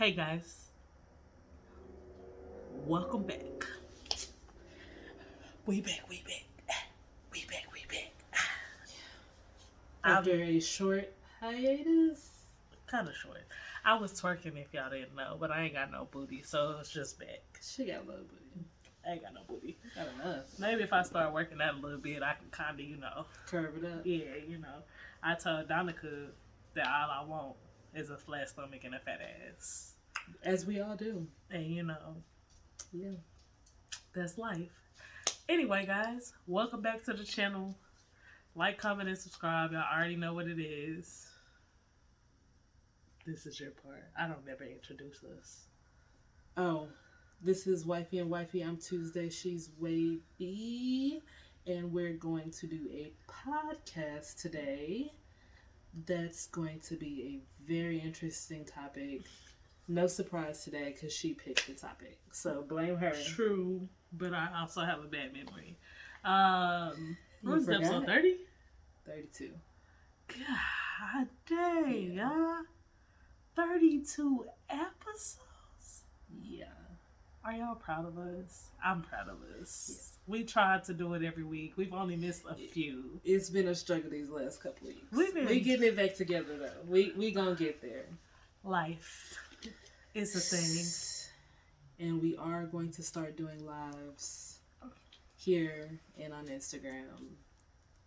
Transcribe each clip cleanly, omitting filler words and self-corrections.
Hey guys, welcome back. We back, we back, we back, we back. After a short hiatus. Kind of short. I was twerking if y'all didn't know, but I ain't got no booty, so it's just back. She got a little booty. I ain't got no booty. Got enough. Maybe if I start working that a little bit, I can kind of, Curve it up. Yeah, I told Donica that all I want is a flat stomach and a fat ass. As we all do. And Yeah. that's life. Anyway, guys, welcome back to the channel. Like, comment, and subscribe. Y'all already know what it is. This is your part. I don't never introduce us. Oh, this is Wifey and Wifey. I'm Tuesday. She's Wavy. And we're going to do a podcast today. That's going to be a very interesting topic. No surprise today because she picked the topic. So blame her. True, but I also have a bad memory. What was forgot? episode 30? 32. God dang, yeah. 32 episodes? Yeah. Are y'all proud of us? I'm proud of us. Yes. We tried to do it every week. We've only missed a few. It's been a struggle these last couple weeks. We getting it back together though. We gonna get there. Life is a thing. And we are going to start doing lives here and on Instagram.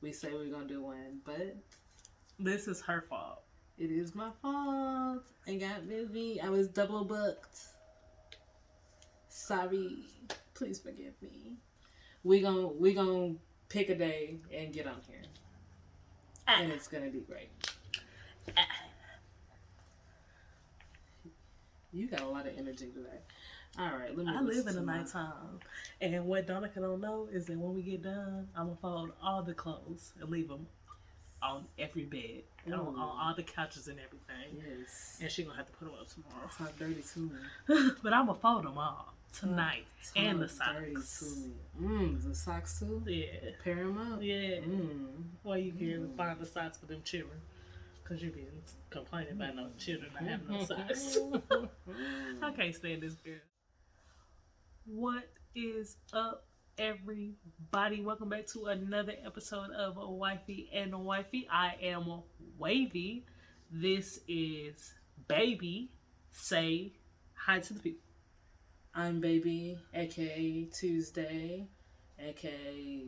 We say we're gonna do one, but This is her fault. it is my fault. I got busy. I was double booked. Sorry. Please forgive me. We gonna pick a day and get on here. And it's gonna be great. You got a lot of energy today. All right, let me. I live in the nighttime. And what Donica don't know is that when we get done, I'm going to fold all the clothes and leave them on every bed, on all the couches and everything. Yes. And she going to have to put them up tomorrow. Talk dirty to me. But I'm going to fold them all tonight. And the Dirty socks. to me. The socks too? Yeah. Pair them up? Yeah. Well, you can find the socks for them children. Because you've been complaining about no children not having no socks. I can't stand this girl. What is up, everybody? Welcome back to another episode of Wifey and Wifey. I am Wavy. This is Baby. Say hi to the people. I'm Baby, aka Tuesday, aka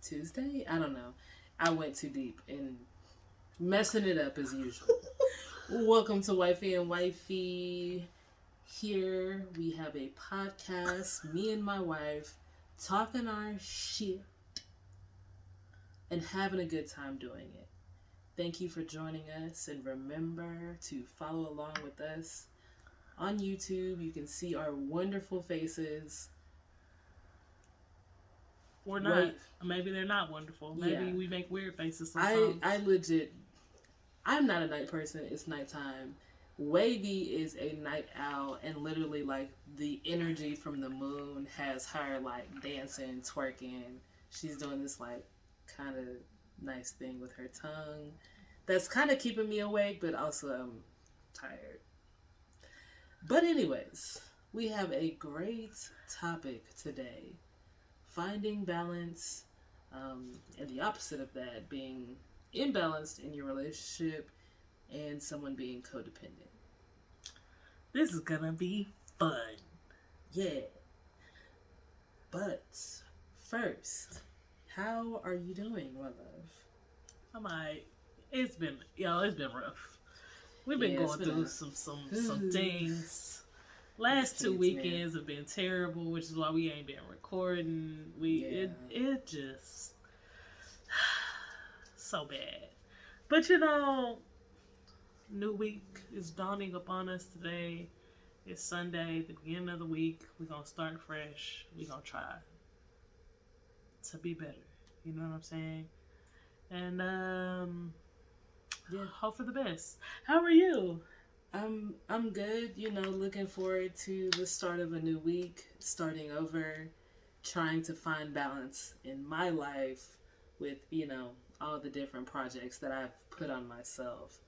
Tuesday? I don't know. I went too deep and messing it up as usual. Welcome to Wifey and Wifey. Here we have a podcast, me and my wife talking our shit and having a good time doing it. Thank you for joining us, and remember to follow along with us on YouTube. You can see our wonderful faces. Or not. Wait. Maybe they're not wonderful. Maybe we make weird faces sometimes. I'm not a night person. It's nighttime. Wavy is a night owl, and literally, like, the energy from the moon has her, like, dancing, twerking. She's doing this, like, kind of nice thing with her tongue. That's kind of keeping me awake, but also I'm tired. But anyways, we have a great topic today. Finding balance, and the opposite of that being imbalanced in your relationship and someone being codependent. This is gonna be fun. Yeah. But first, how are you doing, my love? I'm alright. It's been rough. We've been going through some things. Last 2 weekends have been terrible, which is why we ain't been recording. It just so bad. But new week is dawning upon us today. It's Sunday, the beginning of the week. We're gonna start fresh. We're gonna try to be better. You know what I'm saying? And hope for the best. How are you? I'm good, looking forward to the start of a new week, starting over, trying to find balance in my life with, all the different projects that I've put on myself.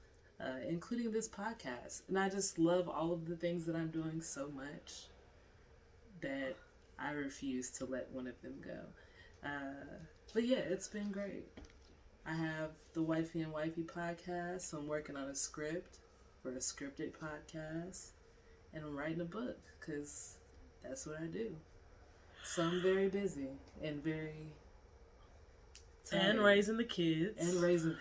including this podcast. And I just love all of the things that I'm doing so much that I refuse to let one of them go. But yeah, it's been great. I have the Wifey and Wifey podcast. So I'm working on a script for a scripted podcast. And I'm writing a book because that's what I do. So I'm very busy and very tired. And raising the kids. And raising...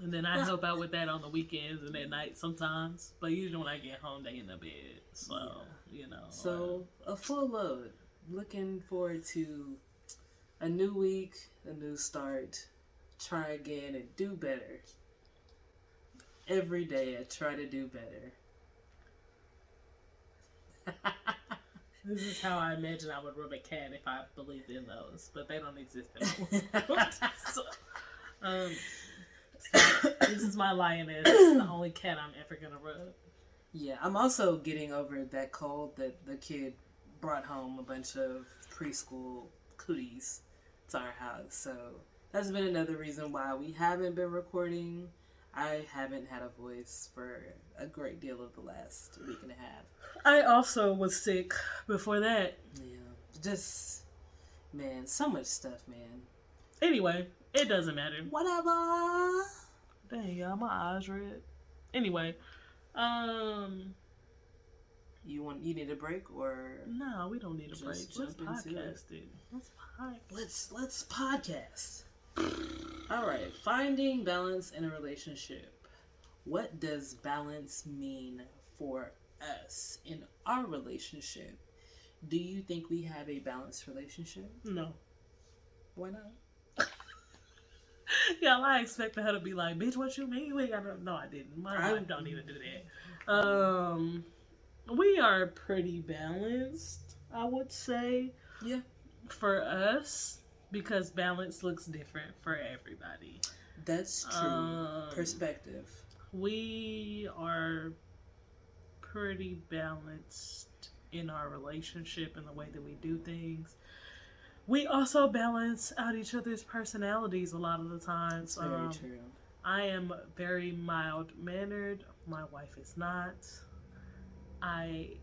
And then I help out with that on the weekends and at night sometimes. But usually when I get home, they in the bed. So, you know. So, a full load. Looking forward to a new week, a new start. Try again and do better. Every day I try to do better. This is how I imagine I would rub a cat if I believed in those. But they don't exist anymore. So, this is my lioness. It's the only cat I'm ever going to rub. Yeah, I'm also getting over that cold that the kid brought home a bunch of preschool cooties to our house. So that's been another reason why we haven't been recording. I haven't had a voice for a great deal of the last week and a half. I also was sick before that. Yeah, just, man, so much stuff, man. Anyway, it doesn't matter. Whatever. Dang, y'all, my eyes red. Anyway, you need a break or no, we don't need a break. Let's jump into podcast it. Let's podcast. All right, finding balance in a relationship. What does balance mean for us in our relationship? Do you think we have a balanced relationship? No. Why not? Y'all, I expected her to be like, bitch, what you mean? We got no, I didn't. My wife don't even do that. We are pretty balanced, I would say. Yeah. For us, because balance looks different for everybody. That's true. Perspective. We are pretty balanced in our relationship and the way that we do things. We also balance out each other's personalities a lot of the times. Very true. I am very mild-mannered. My wife is not. I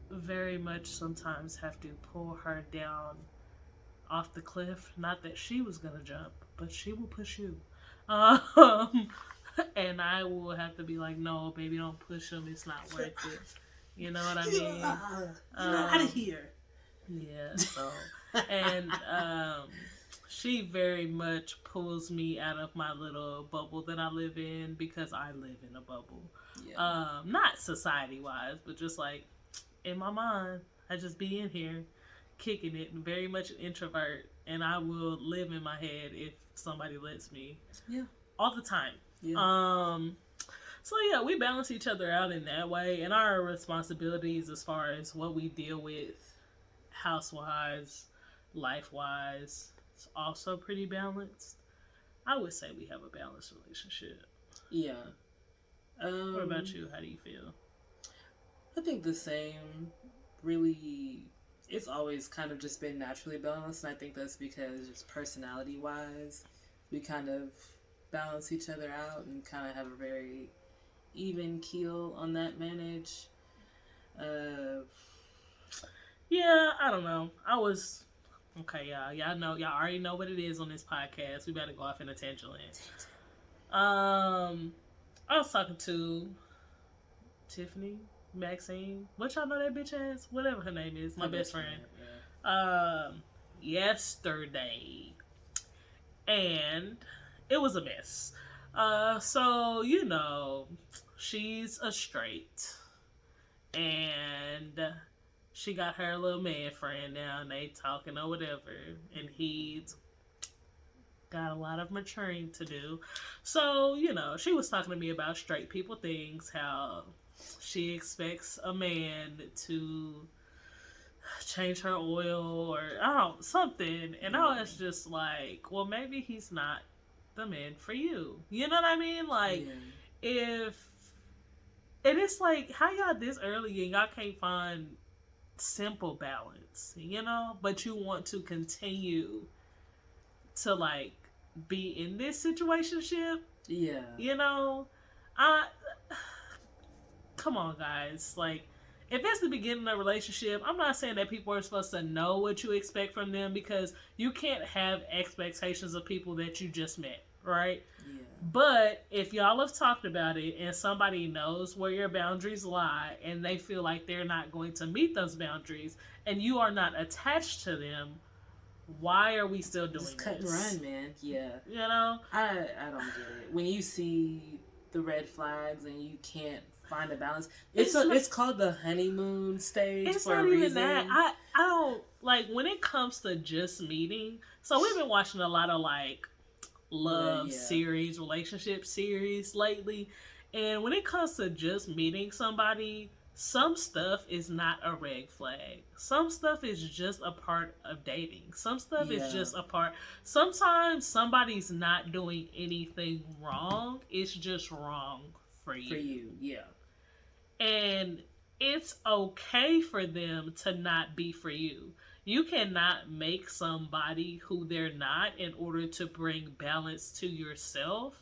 very much sometimes have to pull her down off the cliff. Not that she was going to jump, but she will push you. And I will have to be like, no, baby, don't push him. It's not worth it. You know what I mean? Out of here. Yeah, so... And she very much pulls me out of my little bubble that I live in because I live in a bubble. Yeah. Not society-wise, but just like in my mind, I just be in here kicking it and very much an introvert. And I will live in my head if somebody lets me. Yeah. All the time. Yeah. So yeah, we balance each other out in that way. And our responsibilities as far as what we deal with house-wise, life-wise, it's also pretty balanced. I would say we have a balanced relationship. Yeah. What about you? How do you feel? I think the same. Really, it's always kind of just been naturally balanced, and I think that's because just personality-wise, we kind of balance each other out and kind of have a very even keel on that manage. Yeah, I don't know. Okay, y'all already know what it is on this podcast. We better go off in a tangent land. I was talking to Tiffany, Maxine, what y'all know that bitch as? Whatever her name is, my best friend. Yeah. Yesterday. And it was a mess. So, you know, she's a straight. And she got her little man friend now, and they talking or whatever, and he's got a lot of maturing to do. So, you know, she was talking to me about straight people things, how she expects a man to change her oil or, I don't know, something. And I was just like, well, maybe he's not the man for you. You know what I mean? Like, if... And it's like, how y'all this early and y'all can't find simple balance, you know? But you want to continue to, like, be in this situationship? Yeah. You know, I come on, guys. Like, if it's the beginning of a relationship, I'm not saying that people are supposed to know what you expect from them, because you can't have expectations of people that you just met, right? Yeah. But if y'all have talked about it and somebody knows where your boundaries lie and they feel like they're not going to meet those boundaries and you are not attached to them, why are we still doing Just cut and this? run, man. Yeah. You know? I don't get it. When you see the red flags and you can't find a balance, it's called the honeymoon stage. It's for not a even reason. that. I don't like when it comes to just meeting. So we've been watching a lot of like love series, relationship series lately. And when it comes to just meeting somebody, some stuff is not a red flag. Some stuff is just a part of dating. Some stuff is just a part. Sometimes somebody's not doing anything wrong. It's just wrong for you. For you, yeah. And it's okay for them to not be for you. You cannot make somebody who they're not in order to bring balance to yourself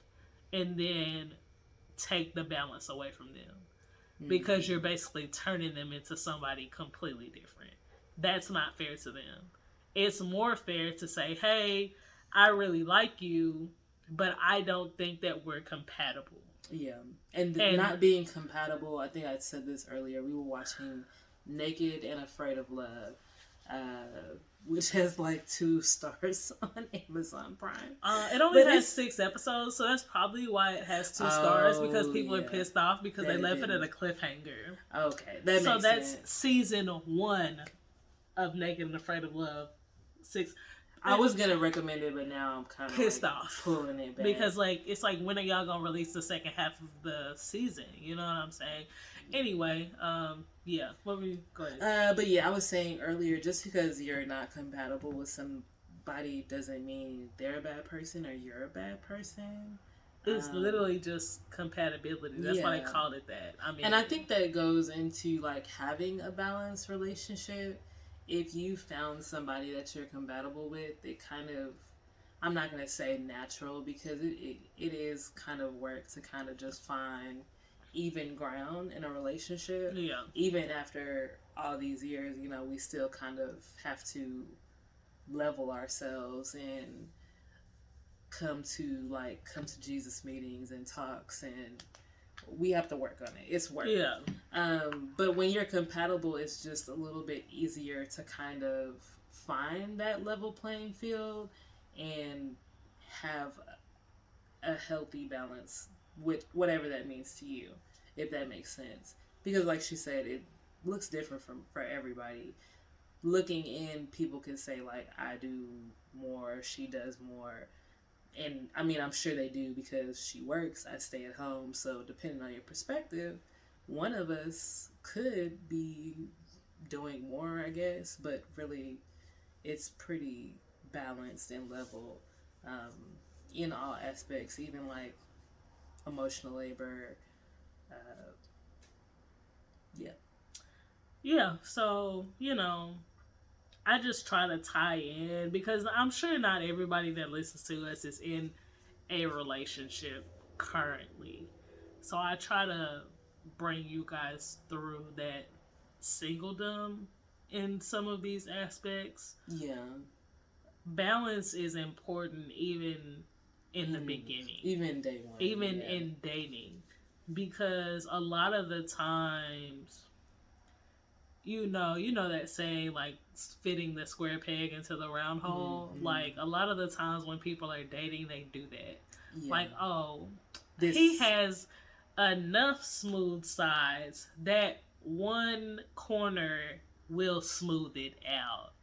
and then take the balance away from them. Because you're basically turning them into somebody completely different. That's not fair to them. It's more fair to say, hey, I really like you, but I don't think that we're compatible. Yeah. And not being compatible, I think I said this earlier. We were watching Naked and Afraid of Love, which has like 2 stars on Amazon Prime. It only has 6 episodes, so that's probably why it has 2 stars, because people are pissed off because they left it at a cliffhanger. Okay, that makes sense. So that's season 1 of Naked and Afraid of Love. 6. I was gonna recommend it, but now I'm kind of pissed off, pulling it back, because like it's like, when are y'all gonna release the second half of the season? You know what I'm saying? Anyway, yeah. What were you going? But yeah, I was saying earlier, just because you're not compatible with somebody doesn't mean they're a bad person or you're a bad person. It's literally just compatibility. That's why they called it that. I mean, and I think that goes into like having a balanced relationship. If you found somebody that you're compatible with, it kind of, I'm not going to say natural, because it is kind of work to kind of just find even ground in a relationship. Yeah. Even after all these years, you know, we still kind of have to level ourselves and come to Jesus meetings and talks, and we have to work on it. It's work. Yeah. But when you're compatible, it's just a little bit easier to kind of find that level playing field and have a healthy balance with whatever that means to you, if that makes sense. Because like she said, it looks different for everybody. Looking in, people can say like, I do more, she does more. And I mean, I'm sure they do, because she works, I stay at home. So depending on your perspective, one of us could be doing more, I guess. But really, it's pretty balanced and level in all aspects, even like emotional labor. Yeah, so, you know, I just try to tie in, because I'm sure not everybody that listens to us is in a relationship currently. So I try to bring you guys through that singledom in some of these aspects. Yeah. Balance is important even in the beginning. Even day one. Even in dating. Because a lot of the times, you know that saying, like, fitting the square peg into the round hole? Mm-hmm. Like, a lot of the times when people are dating, they do that. Yeah. Like, he has enough smooth sides that one corner will smooth it out.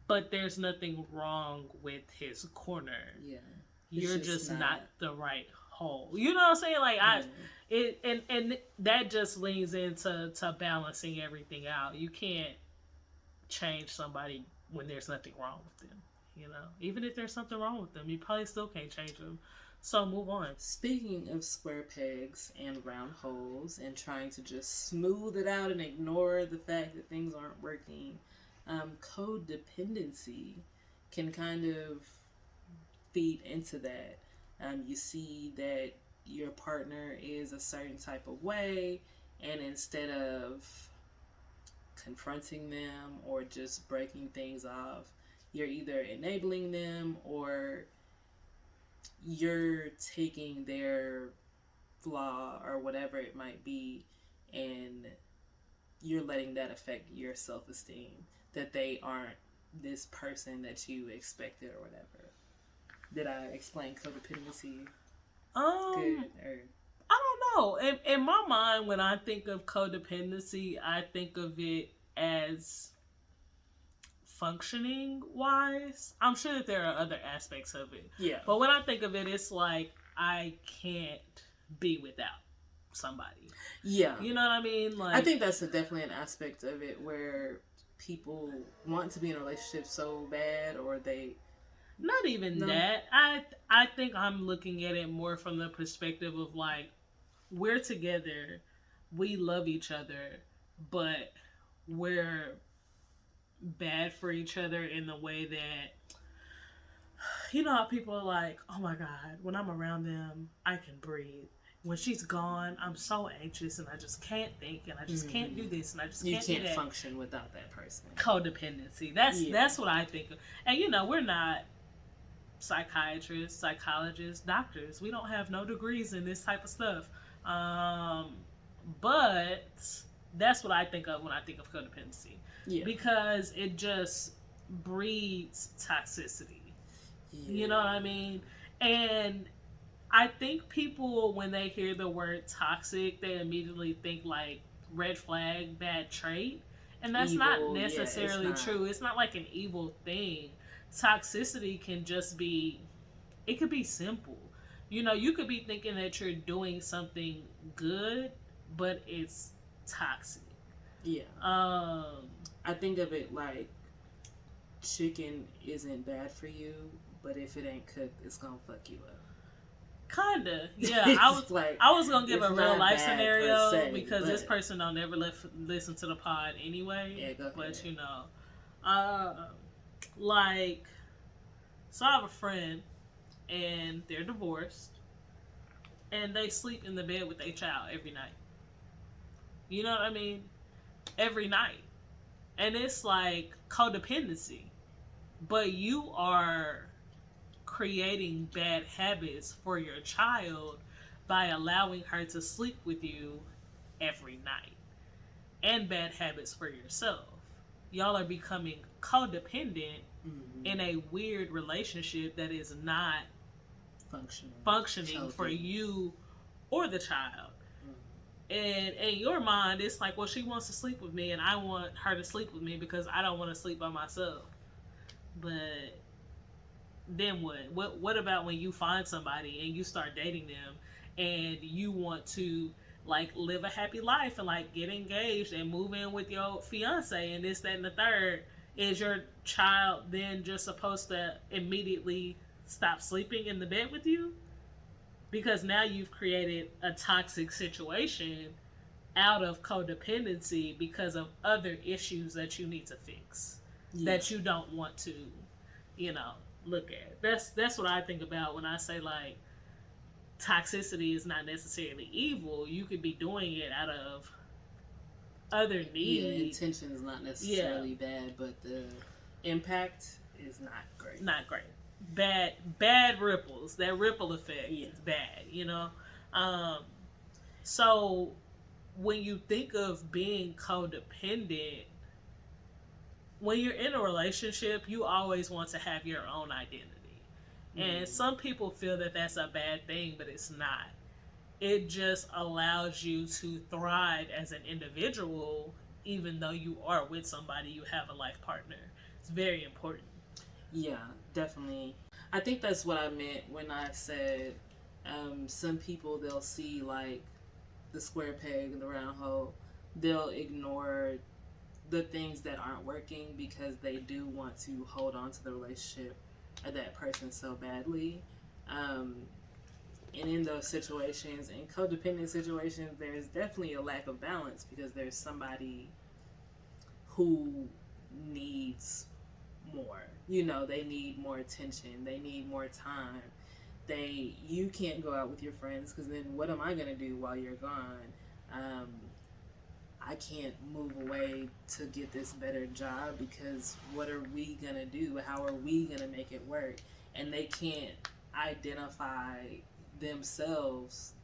But there's nothing wrong with his corner. Yeah. You're just not the right hole. You know what I'm saying? Like, and that just leans into balancing everything out. You can't change somebody when there's nothing wrong with them. You know, even if there's something wrong with them, you probably still can't change them. So move on. Speaking of square pegs and round holes and trying to just smooth it out and ignore the fact that things aren't working, codependency can kind of feed into that. You see that your partner is a certain type of way, and instead of confronting them or just breaking things off, you're either enabling them or you're taking their flaw or whatever it might be, and you're letting that affect your self-esteem, that they aren't this person that you expected or whatever. Did I explain codependency good? Or... I don't know. In my mind, when I think of codependency, I think of it as functioning wise. I'm sure that there are other aspects of it. Yeah. But when I think of it, it's like I can't be without somebody. Yeah. You know what I mean? Like, I think that's definitely an aspect of it where people want to be in a relationship so bad, or they... Not even that. I think I'm looking at it more from the perspective of like, we're together, we love each other, but we're bad for each other in the way that, you know how people are like, oh my God, when I'm around them, I can breathe. When she's gone, I'm so anxious and I just can't think and I just can't do this and I just can't do that. You can't function without that person. Codependency. That's what I think of. And you know, we're not psychiatrists, psychologists, doctors. We don't have no degrees in this type of stuff. But that's what I think of when I think of codependency. Yeah. Because it just breeds toxicity. Yeah. You know what I mean? And I think people, when they hear the word toxic, they immediately think like red flag, bad trait. And that's evil, not necessarily true. It's not like an evil thing. Toxicity can just be, it could be simple. You know, you could be thinking that you're doing something good, but it's toxic. Yeah. I think of it like chicken isn't bad for you, but if it ain't cooked, it's gonna fuck you up. Kinda, yeah. I was gonna give a real life scenario because this person don't ever listen to the pod anyway. Yeah, go ahead. But you know, like, so I have a friend, and they're divorced, and they sleep in the bed with their child every night. You know what I mean? Every night, and it's like codependency, but you are creating bad habits for your child by allowing her to sleep with you every night, and bad habits for yourself. Y'all are becoming codependent in a weird relationship that is not functioning for you or the child. And in your mind, it's like, well, she wants to sleep with me and I want her to sleep with me because I don't want to sleep by myself. But then what? What about when you find somebody and you start dating them and you want to like live a happy life and like get engaged and move in with your fiance and this, that, and the third? Is your child then just supposed to immediately stop sleeping in the bed with you? Because now you've created a toxic situation out of codependency because of other issues that you need to fix, that you don't want to, you know, look at. That's what I think about when I say like toxicity is not necessarily evil. You could be doing it out of other needs. Yeah, intention is not necessarily bad, but the impact is not great. Not great. Bad ripples. That ripple effect is bad, you know? So when you think of being codependent, when you're in a relationship, you always want to have your own identity. And some people feel that that's a bad thing, but it's not. It just allows you to thrive as an individual, even though you are with somebody, you have a life partner. It's very important. Yeah, definitely. I think that's what I meant when I said some people, they'll see like the square peg in the round hole. They'll ignore the things that aren't working because they do want to hold on to the relationship of that person so badly. And in those situations, in codependent situations, there's definitely a lack of balance because there's somebody who needs more. You know, they need more attention. They need more time. you can't go out with your friends because then what am I gonna do while you're gone? I can't move away to get this better job because what are we gonna do? How are we gonna make it work? And they can't identify themselves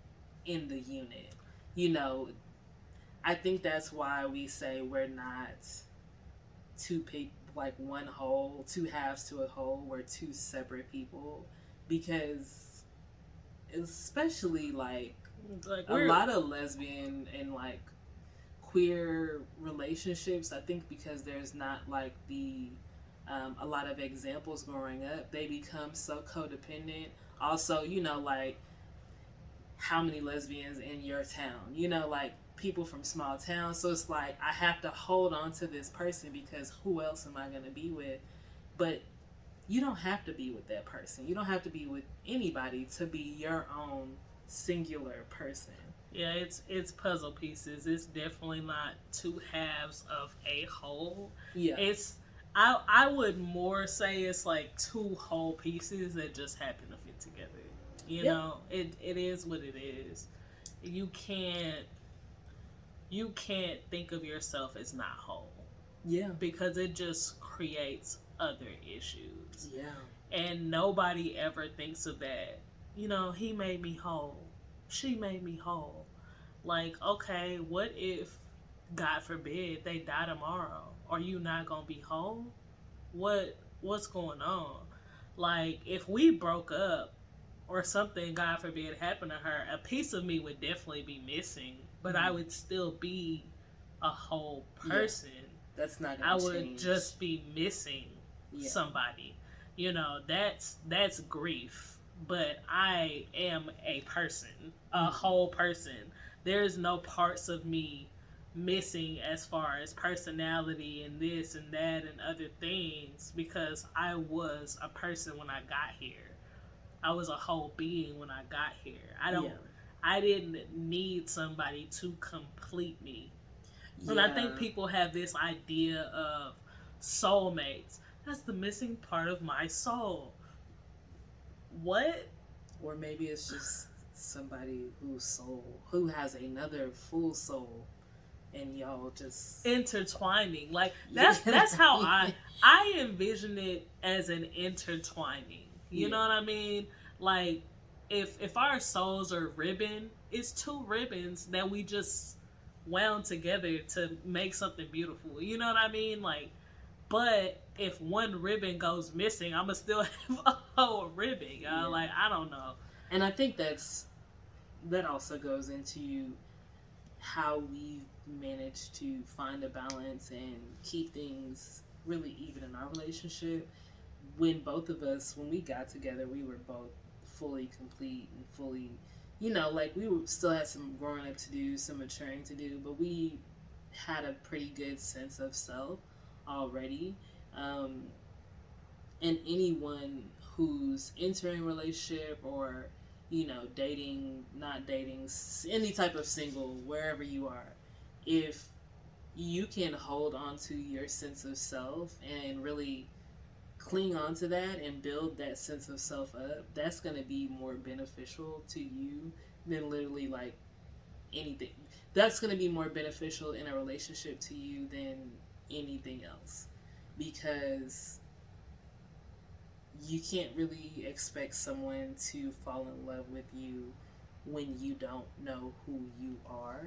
in the unit. You know, I think that's why we say we're not two people, like one whole, two halves to a whole. We're two separate people because, especially like a lot of lesbian and like queer relationships, I think because there's not like a lot of examples growing up, they become so codependent. Also, you know, like how many lesbians in your town, you know, like people from small towns. So it's like I have to hold on to this person because who else am I going to be with? But you don't have to be with that person. You don't have to be with anybody to be your own singular person. Yeah, it's puzzle pieces. It's definitely not two halves of a whole. Yeah. I would more say it's like two whole pieces that just happen to fit together. You know, it is what it is. You can't think of yourself as not whole. Yeah. Because it just creates other issues. Yeah. And nobody ever thinks of that. You know, he made me whole. She made me whole. Like, okay, what if, God forbid, they die tomorrow? Are you not gonna be whole? What's going on? Like, if we broke up or something, God forbid, happened to her, a piece of me would definitely be missing, but I would still be a whole person. Yeah. That's not gonna change. I would just be missing somebody. You know, that's grief. But I am a person, a whole person. There's no parts of me missing as far as personality and this and that and other things because I was a person when I got here. I was a whole being when I got here. I didn't need somebody to complete me. And I think people have this idea of soulmates. That's the missing part of my soul. What? Or maybe it's just somebody who has another full soul, and y'all just intertwining. Like that's how I envision it, as an intertwining. You know what I mean? Like if our souls are ribbon, it's two ribbons that we just wound together to make something beautiful. You know what I mean? Like, but if one ribbon goes missing, I'ma still have a whole ribbon, y'all. Yeah. Like, I don't know. And I think that also goes into how we've managed to find a balance and keep things really even in our relationship. When both of us, when we got together, we were both fully complete and fully, you know, like still had some growing up to do, some maturing to do, but we had a pretty good sense of self already. And anyone who's entering a relationship or, you know, dating, not dating, any type of single, wherever you are, if you can hold on to your sense of self and really cling on to that and build that sense of self up, that's going to be more beneficial to you than literally like anything. That's going to be more beneficial in a relationship to you than anything else, because you can't really expect someone to fall in love with you when you don't know who you are.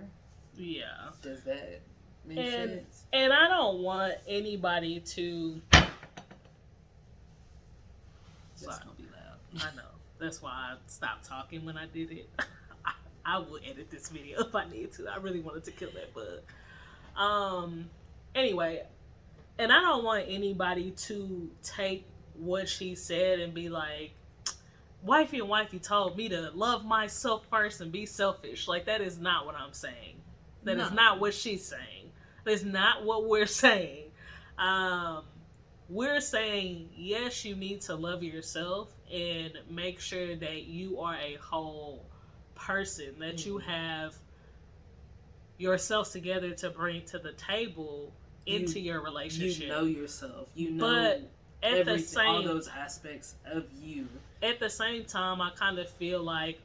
Yeah. Does that make sense? And I don't want anybody to... That's gonna be loud. I know. That's why I stopped talking when I did it. I will edit this video if I need to. I really wanted to kill that bug. Anyway, and I don't want anybody to take what she said and be like, Wifey and Wifey told me to love myself first and be selfish. Like, that is not what I'm saying. That is not what she's saying. That's not what we're saying. We're saying, yes, you need to love yourself and make sure that you are a whole person, that you have yourself together to bring to the table into your relationship. You know yourself. You know. But all those aspects of you. At the same time, I kind of feel like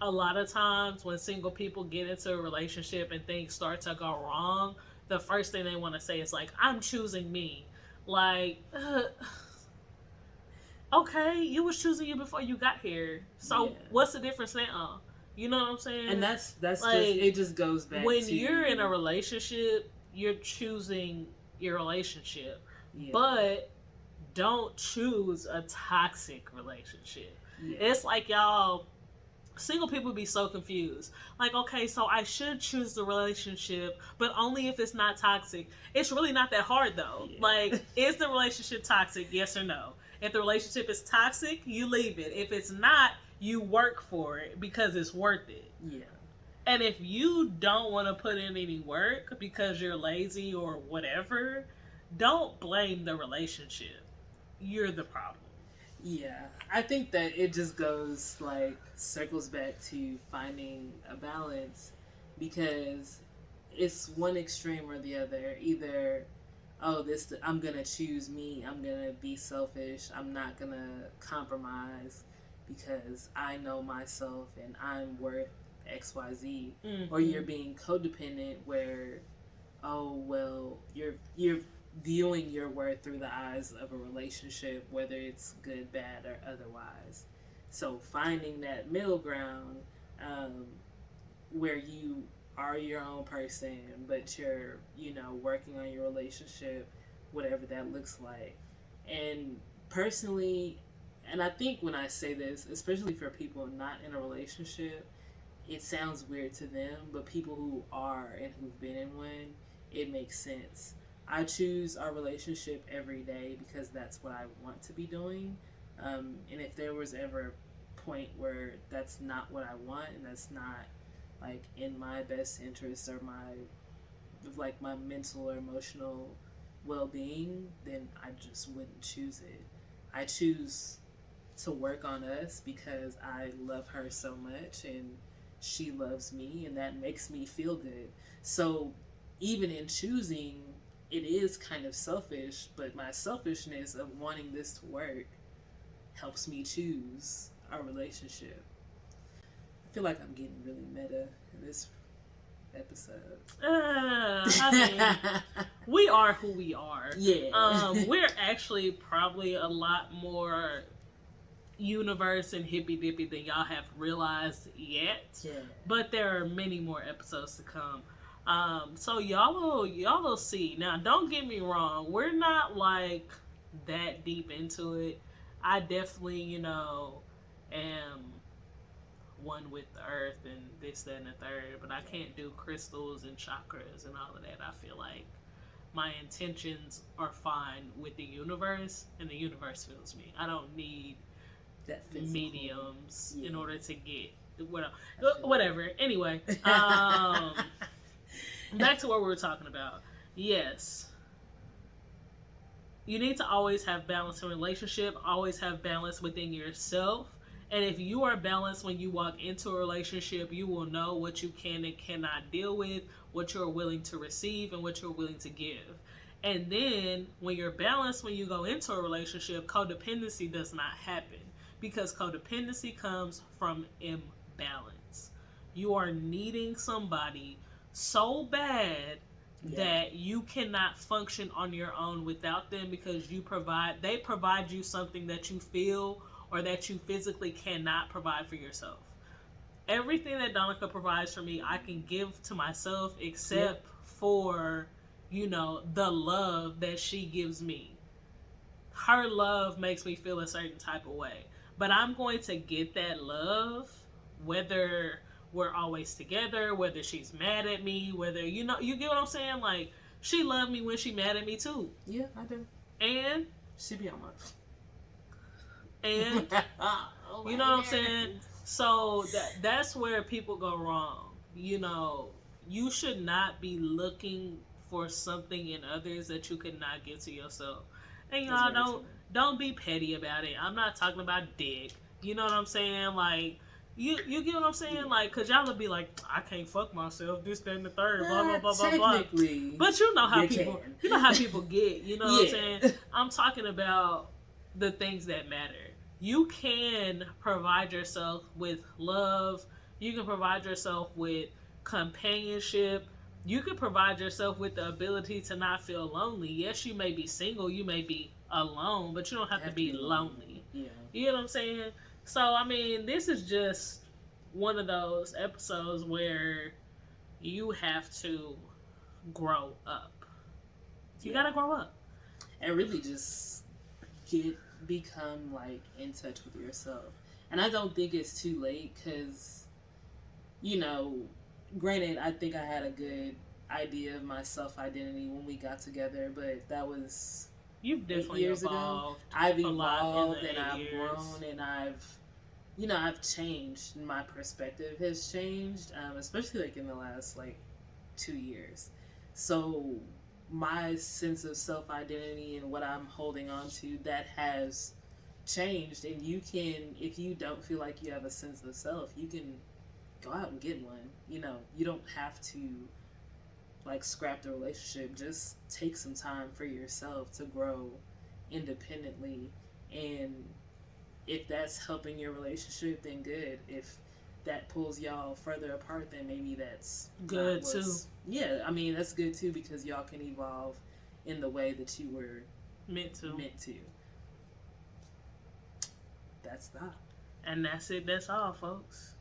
a lot of times when single people get into a relationship and things start to go wrong, the first thing they want to say is like, I'm choosing me. Like, okay, you was choosing you before you got here. So what's the difference now? You know what I'm saying? And that's like, just, it just goes back when you're in a relationship, you're choosing your relationship. Yeah. But don't choose a toxic relationship. Yeah. It's like y'all single people be so confused. Like, okay, so I should choose the relationship, but only if it's not toxic. It's really not that hard though. Yeah. Like, is the relationship toxic? Yes or no? If the relationship is toxic, you leave it. If it's not, you work for it because it's worth it. Yeah. And if you don't want to put in any work because you're lazy or whatever, don't blame the relationship. You're the problem. Yeah. I think that it just goes, like, circles back to finding a balance, because it's one extreme or the other. Either, I'm going to choose me, I'm going to be selfish, I'm not going to compromise because I know myself and I'm worth XYZ. Mm-hmm. Or you're being codependent where, you're viewing your worth through the eyes of a relationship, whether it's good, bad, or otherwise. So finding that middle ground, where you are your own person, but you're, working on your relationship, whatever that looks like. And personally, and I think when I say this, especially for people not in a relationship, it sounds weird to them, but people who are and who've been in one, it makes sense. I choose our relationship every day because that's what I want to be doing. And if there was ever a point where that's not what I want and that's not like in my best interest or my mental or emotional well-being, then I just wouldn't choose it. I choose to work on us because I love her so much and she loves me, and that makes me feel good. So even in choosing, it is kind of selfish, but my selfishness of wanting this to work helps me choose our relationship. I feel like I'm getting really meta in this episode. We are who we are. Yeah. We're actually probably a lot more universe and hippy dippy than y'all have realized yet. Yeah. But there are many more episodes to come. So y'all will see. Now, don't get me wrong. We're not like that deep into it. I definitely, am one with the earth and this, that, and the third. But I can't do crystals and chakras and all of that. I feel like my intentions are fine with the universe, and the universe feels me. I don't need that mediums in order to get whatever. Anyway, back to what we were talking about. Yes, you need to always have balance in a relationship, always have balance within yourself. And if you are balanced when you walk into a relationship, you will know what you can and cannot deal with, what you're willing to receive, and what you're willing to give. And then when you're balanced when you go into a relationship, codependency does not happen, because codependency comes from imbalance. You are needing somebody so bad that you cannot function on your own without them, because they provide you something that you feel or that you physically cannot provide for yourself. Everything that Donica provides for me, I can give to myself except for, the love that she gives me. Her love makes me feel a certain type of way. But I'm going to get that love whether we're always together, whether she's mad at me, whether, you get what I'm saying? Like, she loved me when she mad at me too. Yeah, I do. And she be on my... And you know what I'm saying? So that's where people go wrong. You should not be looking for something in others that you could not give to yourself. And y'all don't be petty about it. I'm not talking about dick. You know what I'm saying? Like, You get what I'm saying? Yeah. Like, cause y'all would be like, I can't fuck myself, this, that, and the third, blah blah blah blah blah. Technically, But you know how you people, can. you know how people get. You know what I'm Yeah. saying? I'm talking about the things that matter. You can provide yourself with love. You can provide yourself with companionship. You can provide yourself with the ability to not feel lonely. Yes, you may be single, you may be alone, but you don't have to be lonely. Yeah. You know what I'm saying? So, I mean, this is just one of those episodes where you have to grow up. You gotta grow up. And really just become like in touch with yourself. And I don't think it's too late because, you know, granted, I think I had a good idea of my self identity when we got together, but that was You've definitely 8 years evolved. ago. I've a lot evolved in the and 8 I've years. grown and I've changed. My perspective has changed, especially like in the last like 2 years. So my sense of self identity and what I'm holding on to, that has changed. And you can, if you don't feel like you have a sense of self, you can go out and get one. You know, you don't have to like scrap the relationship. Just take some time for yourself to grow independently. And if that's helping your relationship, then good. If that pulls y'all further apart, then maybe that's good too. Yeah, I mean, that's good too, because y'all can evolve in the way that you were meant to. That's that. And that's it. That's all, folks.